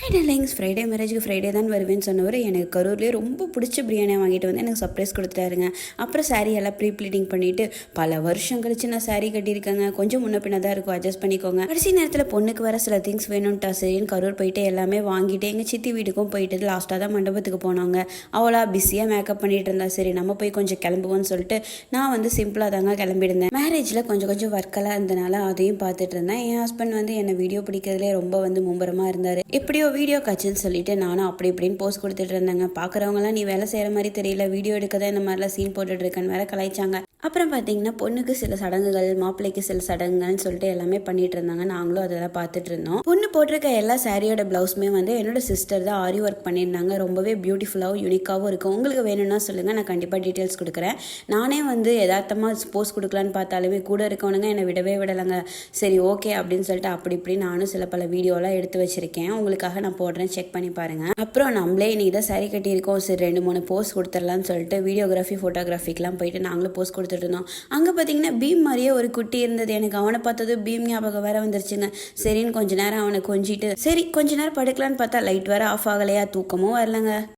Hi darlings, Friday மேரேஜுக்கு Friday தான் வருவேன்னு சொன்னவர் எனக்கு கரூர்லேயே ரொம்ப பிடிச்ச பிரியாணியை வாங்கிட்டு வந்து எனக்கு சர்ப்ரைஸ் கொடுத்துட்டாருங்க. அப்புறம் சாரீ எல்லாம் ப்ரீ ப்ளீட்டிங் பண்ணிவிட்டு பல வருஷம் கழிச்சு நான் சாரீ கட்டியிருக்கேங்க. கொஞ்சம் முன்ன பின்ன தான் இருக்கும், அட்ஜஸ்ட் பண்ணிக்கோங்க. கடைசி நேரத்தில் பொண்ணுக்கு வர சில திங்ஸ் வேணும்ட்டா சரின்னு கரூர் போயிட்டு எல்லாமே வாங்கிட்டு எங்கள் சித்தி வீட்டுக்கும் போயிட்டு லாஸ்ட்டாக தான் மண்டபத்துக்கு போனாங்க. அவளா பிஸியாக மேக்கப் பண்ணிட்டு இருந்தா. சரி நம்ம போய் கொஞ்சம் கிளம்புவோன்னு சொல்லிட்டு நான் வந்து சிம்பிளாக தாங்க கிளம்பியிருந்தேன். மேரேஜில் கொஞ்சம் ஒர்க்கெல்லாம் இருந்தனால அதையும் பார்த்துட்டு இருந்தேன். என் ஹஸ்பண்ட் வந்து என்னை வீடியோ பிடிக்கிறதுலே ரொம்ப வந்து மும்பரமாக இருந்தார். எப்படியோ வீடியோ காட்சின்னு சொல்லிட்டு நானும் அப்படி இப்படின்னு போஸ்ட் கொடுத்துட்டு இருந்தேங்க. பார்க்குறவங்களாம் நீ வேலை செய்கிற மாதிரி தெரியல, வீடியோ எடுக்க தான் இந்த மாதிரிலாம் சீன் போட்டுட்டு இருக்கேன்னு வேற கலாய்ச்சாங்க. அப்புறம் பார்த்தீங்கன்னா பொண்ணுக்கு சில சடங்குகள், மாப்பிள்ளைக்கு சில சடங்குகள்னு சொல்லிட்டு எல்லாமே பண்ணிட்டு இருந்தாங்க. நாங்களும் அதை தான் பார்த்துட்டு இருந்தோம். பொண்ணு போட்டிருக்க எல்லா சாரியோட பிளவுஸுமே வந்து என்னோட சிஸ்டர் தான் ஆரி ஒர்க் பண்ணியிருந்தாங்க. ரொம்பவே பியூட்டிஃபுல்லாகவும் யூனிக்காகவும் இருக்கும். உங்களுக்கு வேணும்னா சொல்லுங்கள், நான் கண்டிப்பாக டீட்டெயில்ஸ் கொடுக்குறேன். நானே வந்து யதார்த்தமாக போஸ்ட் கொடுக்கலான்னு பார்த்தாலுமே கூட இருக்கவனுங்க என்னை விடவே விடலைங்க. சரி ஓகே அப்படின்னு சொல்லிட்டு அப்படி இப்படி நானும் சில பல வீடியோலாம் எடுத்து வச்சிருக்கேன், உங்களுக்காக நான் போடுறேன், செக் பண்ணி பாருங்கள். அப்புறம் நம்மளே இன்னைக்கு தான் சாரி கட்டியிருக்கோம், சரி 2-3 போஸ்ட் கொடுத்துடலான்னு சொல்லிட்டு வீடியோகிராஃபி ஃபோட்டோகிராஃபிக்கெலாம் போயிட்டு நாங்களும் போஸ்ட் கொடுத்துட்டு இருந்தோம். அங்கே பார்த்தீங்கன்னா பீம் மாதிரியே ஒரு குட்டி இருந்தது. எனக்கு அவனை பார்த்தது பீம் ஞாபகம் வேற வந்துருச்சுங்க. சரின்னு கொஞ்ச நேரம் அவனை கொஞ்சிட்டு சரி கொஞ்ச நேரம் படுக்கலான்னு பார்த்தா லைட் வேற ஆஃப் ஆகலையா, தூக்கமும் வரலங்க.